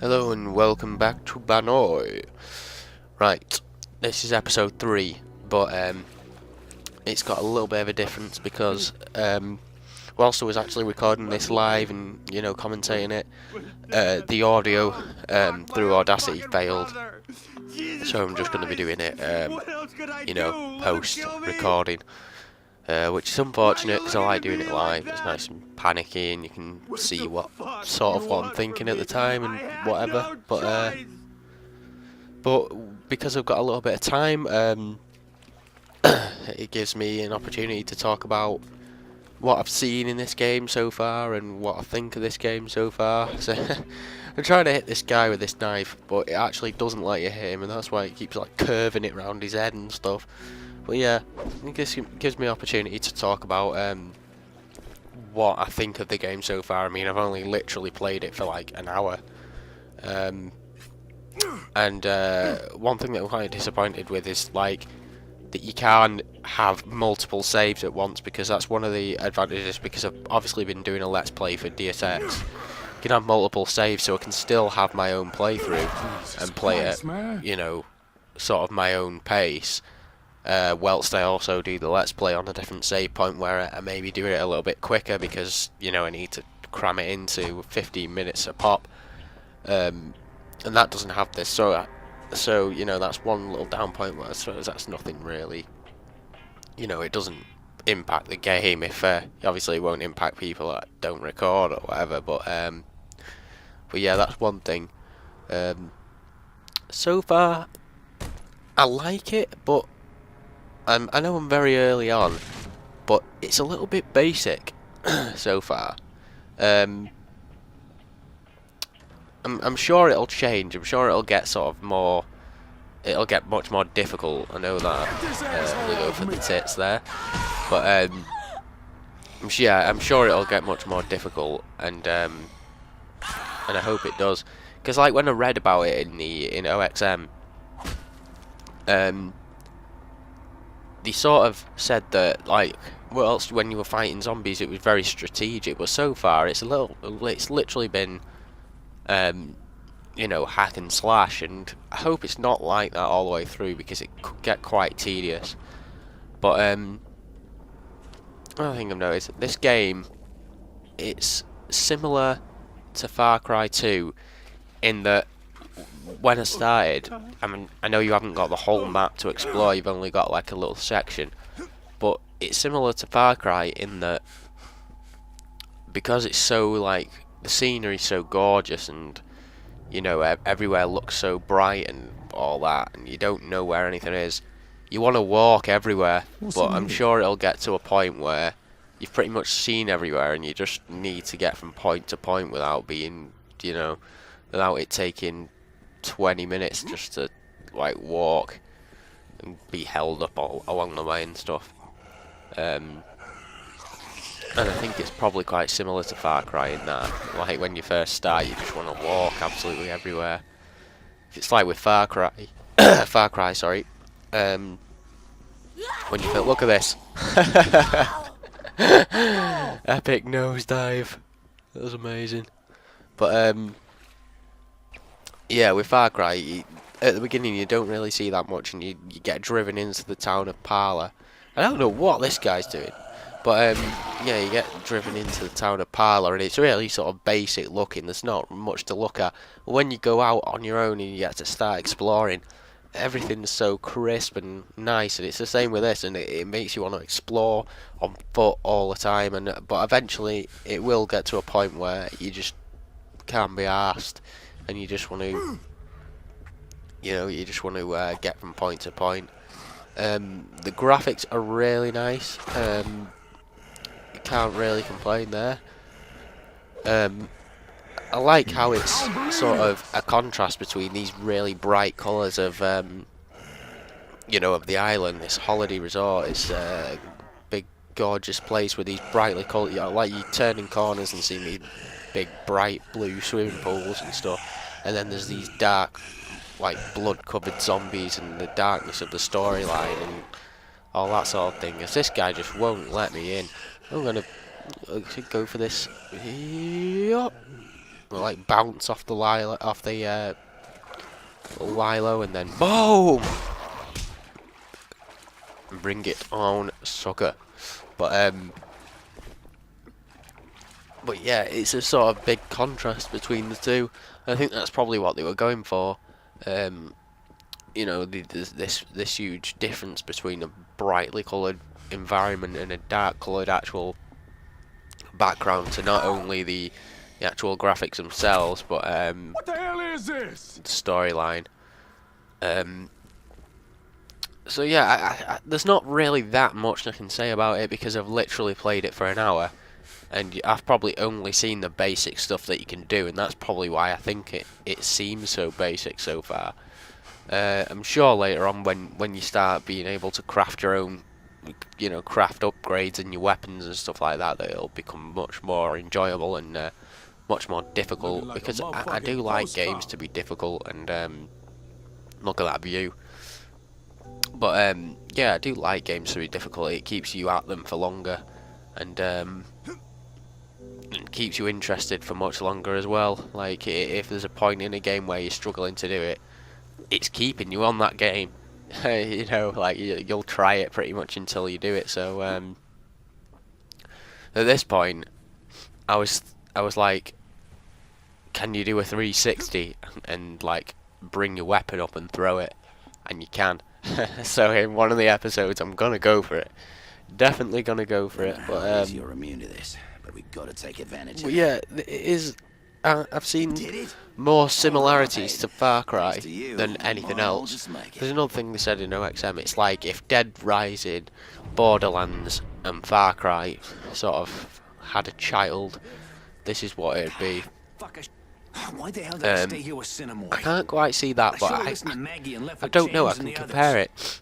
Hello and welcome back to Banoi. Right, this is episode 3, but it's got a little bit of a difference because whilst I was actually recording this live and commentating it, the audio through Audacity failed. So I'm just going to be doing it, post recording. Which is unfortunate because I like doing it live. It's nice and panicky, and you can see what I'm thinking at the time and whatever. But because I've got a little bit of time, it gives me an opportunity to talk about what I've seen in this game so far and what I think of this game so far. So I'm trying to hit this guy with this knife, but it actually doesn't let you hit him, and that's why it keeps like curving it round his head and stuff. But yeah, it gives me an opportunity to talk about what I think of the game so far. I mean, I've only literally played it for like an hour. And one thing that I'm kind of disappointed with is like that you can't have multiple saves at once, because that's one of the advantages, because I've obviously been doing a let's play for Deus Ex. I can have multiple saves, so I can still have my own playthrough and play it, sort of my own pace. Whilst I also do the let's play on a different save point where I maybe do it a little bit quicker because I need to cram it into 15 minutes a pop, and that doesn't have this. So that's one little down point where I suppose that's nothing really. It doesn't impact the game. If obviously it won't impact people that don't record or whatever. But yeah, that's one thing. So far, I like it, but I know I'm very early on, but it's a little bit basic so far. I'm sure it'll change. I'm sure it'll get sort of more. It'll get much more difficult. I know that. We go for the tits there, but I'm sure it'll get much more difficult, and I hope it does. Because like when I read about it in OXM, they sort of said that like, when you were fighting zombies, it was very strategic. But so far, it's literally been, hack and slash, and I hope it's not like that all the way through, because it could get quite tedious. But another thing I've noticed, this game, it's similar to Far Cry 2 in that when I started, I mean, I know you haven't got the whole map to explore, you've only got like a little section, but it's similar to Far Cry in that because it's so like, the scenery's so gorgeous, and everywhere looks so bright and all that, and you don't know where anything is, you want to walk everywhere. But I'm sure it'll get to a point where you've pretty much seen everywhere and you just need to get from point to point without being, without it taking 20 minutes just to like walk and be held up all along the way and stuff. And I think it's probably quite similar to Far Cry in that, like when you first start, you just want to walk absolutely everywhere. It's like with Far Cry, sorry. When you feel, look at this, epic nosedive. That was amazing. But yeah, with Far Cry, at the beginning you don't really see that much, and you get driven into the town of Parla. I don't know what this guy's doing, but yeah, you get driven into the town of Parla, and it's really sort of basic looking. There's not much to look at. But when you go out on your own and you get to start exploring, everything's so crisp and nice, and it's the same with this, and it makes you want to explore on foot all the time. But eventually it will get to a point where you just can't be arsed, and you just want to, get from point to point. The graphics are really nice. You can't really complain there. I like how it's sort of a contrast between these really bright colours of, of the island. This holiday resort is a big, gorgeous place with these brightly coloured, like you turn in corners and see these big, bright blue swimming pools and stuff. And then there's these dark, like blood-covered zombies, and the darkness of the storyline and all that sort of thing. As this guy just won't let me in, I'm gonna go for this. Yup. like bounce off the Lilo, and then boom, bring it on, sucker. But yeah, it's a sort of big contrast between the two. I think that's probably what they were going for. You know, this huge difference between a brightly coloured environment and a dark coloured actual background to not only the actual graphics themselves, but What the hell is this? the storyline. So yeah, there's not really that much I can say about it because I've literally played it for an hour, and I've probably only seen the basic stuff that you can do, and that's probably why I think it seems so basic so far. I'm sure later on when you start being able to craft your own, you know, craft upgrades and your weapons and stuff like that, that it'll become much more enjoyable and much more difficult, Like because a I do motherfucking like postcard. games to be difficult, and look at that view. But yeah, I do like games to be difficult. It keeps you at them for longer, and keeps you interested for much longer as well. Like if there's a point in a game where you're struggling to do it, it's keeping you on that game. You know, like you'll try it pretty much until you do it. So at this point, I was like, can you do a 360 and like bring your weapon up and throw it? And you can. So in one of the episodes, I'm gonna go for it. Definitely gonna go for it. But You're immune to this, but we gotta take advantage. well, yeah, it is. I've seen Did it? more similarities to Far Cry Thanks to you. than anything I'll else. just make it. There's another thing they said in OXM. It's like if Dead Rising, Borderlands, and Far Cry sort of had a child, this is what it'd be. Why the hell did I stay here with Cinnamon? I can't quite see that, but I don't know. I can compare it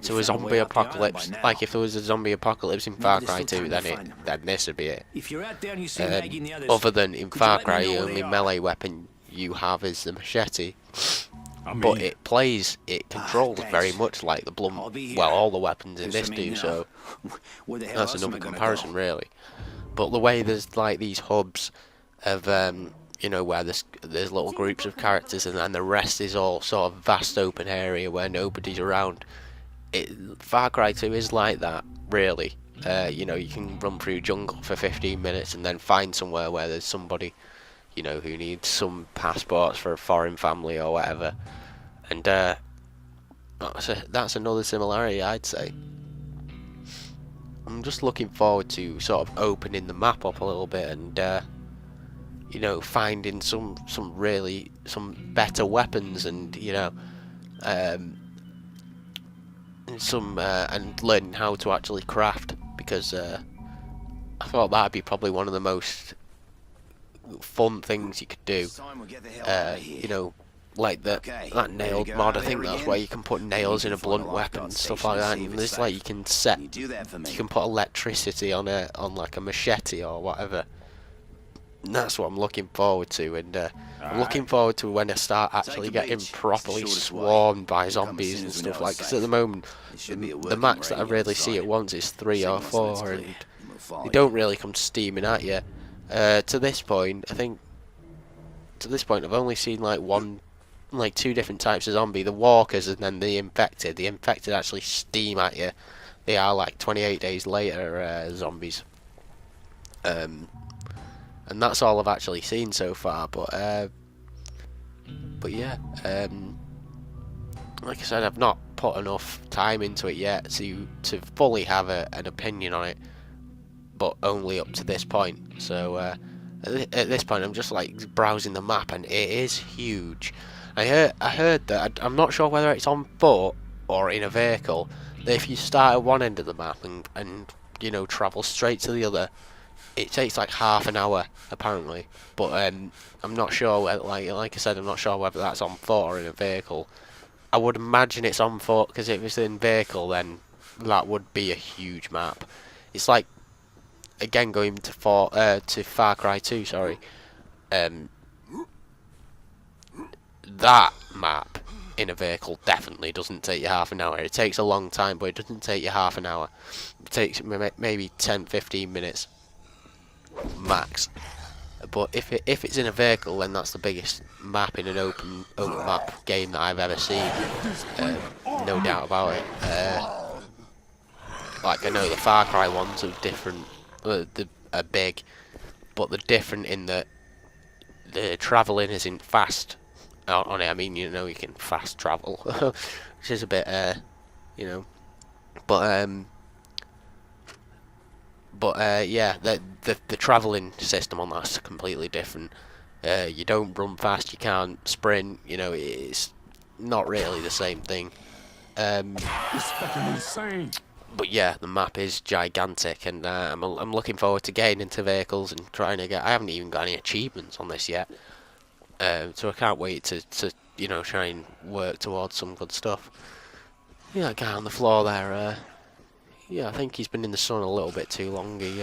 to a zombie apocalypse. Like if there was a zombie apocalypse in Far Cry 2, then this would be it. If you're out there and you see Maggie and the others, Other than in could you Far let me Cry, know the where only they are? melee weapon you have is the machete. I mean, But it controls thanks. very much like the I'll Blunt. be here. Well, all the weapons in Just, this I mean, do. you So know, where the hell that's else am another I gonna comparison, go? really. But the way there's like these hubs of you know, where there's little groups of characters, and then the rest is all sort of vast open area where nobody's around. Far Cry 2 is like that, really. You know, you can run through jungle for 15 minutes and then find somewhere where there's somebody, you know, who needs some passports for a foreign family or whatever. And that's another similarity, I'd say. I'm just looking forward to sort of opening the map up a little bit and you know, finding some better weapons, and you know, and and learning how to actually craft, because I thought that'd be probably one of the most fun things you could do. Time we'll get the hell out of here. You know, like that nailed go mod. I out think there that's again. where you can put nails in a can find blunt a weapon lifeguard and stuff station like and that. see if And it's it's like safe. you can set, You do that for me. you can put electricity on like a machete or whatever. And that's what I'm looking forward to, and I'm looking forward to when I start actually the getting beach. It's the properly shortest way. swarmed by We'll come as zombies soon and as we stuff know like. it's Because at the safe. moment, It should be a the working max that I rating really outside. see at once is 3 or Signals when 4, it's and clear, and we'll follow they you. don't really come steaming at you. To this point, I think, I've only seen like 2 different types of zombie: the walkers and then the infected. The infected actually steam at you. They are like 28 days later zombies. And that's all I've actually seen so far. But yeah, like I said, I've not put enough time into it yet to fully have an opinion on it, but only up to this point. So at this point, I'm just like browsing the map, and it is huge. I heard that, I'm not sure whether it's on foot or in a vehicle, that if you start at one end of the map and you know, travel straight to the other, it takes like half an hour apparently. But I'm not sure whether, like I said, I'm not sure whether that's on foot or in a vehicle. I would imagine it's on foot, because if it's in vehicle, then that would be a huge map. It's like, again, going to Far Cry 2, sorry. That map in a vehicle definitely doesn't take you half an hour. It takes a long time, but it doesn't take you half an hour. It takes maybe 10-15 minutes max. But if it's in a vehicle, then that's the biggest map in an open map game that I've ever seen. No doubt about it. Like I know the Far Cry ones are different, are big, but they're different in that the travelling isn't fast on it. I mean, you know, you can fast travel, which is a bit, you know, but yeah, the travelling system on that's completely different. You don't run fast, you can't sprint. You know, it's not really the same thing. It's fucking insane. But yeah, the map is gigantic, and I'm looking forward to getting into vehicles and trying to get. I haven't even got any achievements on this yet, so I can't wait to you know, try and work towards some good stuff. Yeah, that guy on the floor there. Yeah, I think he's been in the sun a little bit too long. He's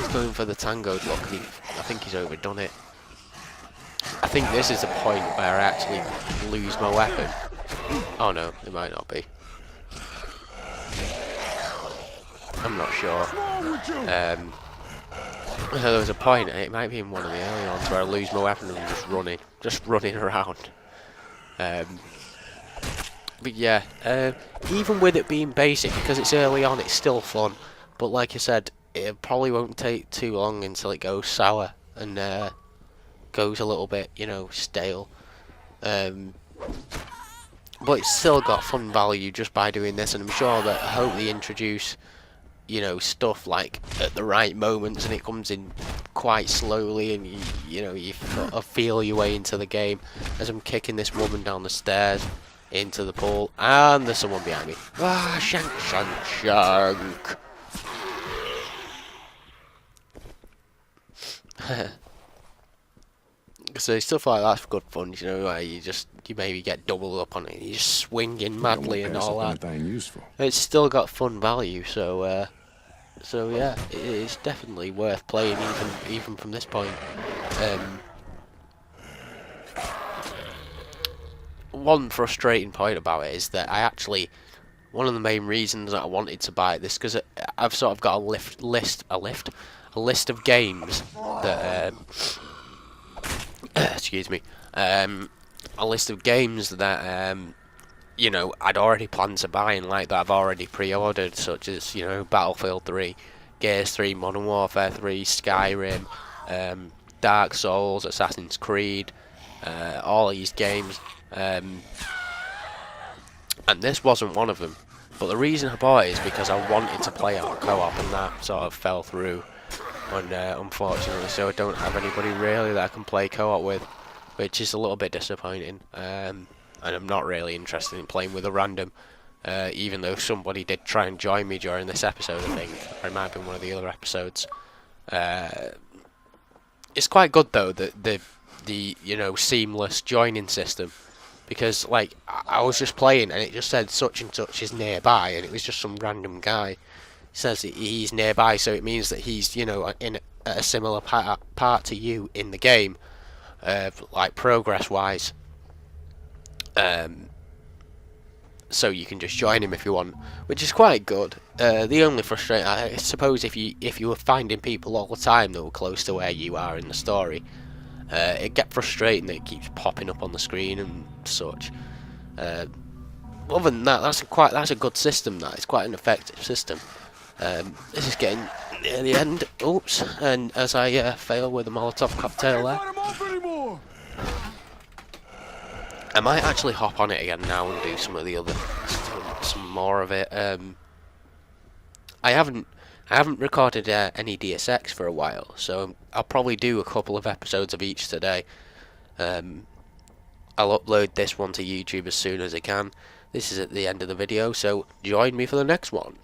going for the tango look. I think he's overdone it. I think this is the point where I actually lose my weapon. Oh no, it might not be. I'm not sure. There was a point, it might be in one of the early ones, where I lose my weapon and I'm just running around. But yeah, even with it being basic, because it's early on, it's still fun. But like I said, it probably won't take too long until it goes sour and goes a little bit, you know, stale. But it's still got fun value just by doing this, and I'm sure that I hope they introduce, you know, stuff like at the right moments, and it comes in quite slowly, and you know, you sort of feel your way into the game. As I'm kicking this woman down the stairs into the pool, and there's someone behind me. Ah, shank, shank, shank. So stuff like that's good fun, you know, where you maybe get doubled up on it, and you're just swinging madly and all that. Useful. It's still got fun value, so yeah, it's definitely worth playing even from this point. One frustrating point about it is that one of the main reasons that I wanted to buy this, because I've sort of got a list of games that excuse me, a list of games that you know, I'd already planned to buy, and like that I've already pre-ordered, such as, you know, Battlefield 3, Gears 3, Modern Warfare 3, Skyrim, Dark Souls, Assassin's Creed, all these games, and this wasn't one of them. But the reason I bought it is because I wanted to play it on co-op, and that sort of fell through. And unfortunately, so I don't have anybody really that I can play co-op with, which is a little bit disappointing. And I'm not really interested in playing with a random, even though somebody did try and join me during this episode, I think, or it might have been one of the other episodes. It's quite good though, the you know, seamless joining system, because like I was just playing and it just said such and such is nearby, and it was just some random guy. Says that he's nearby, so it means that he's, you know, in a similar part to you in the game, like progress wise. So you can just join him if you want, which is quite good. The only frustrating, I suppose, if you were finding people all the time that were close to where you are in the story, it get frustrating that it keeps popping up on the screen and such. Other than that, that's a good system. That it's quite an effective system. This is getting near the end. Oops! And as I fail with a Molotov cocktail there, I might actually hop on it again now and do some of the other, some more of it. I haven't recorded any DSX for a while, so I'll probably do a couple of episodes of each today. I'll upload this one to YouTube as soon as I can. This is at the end of the video, so join me for the next one.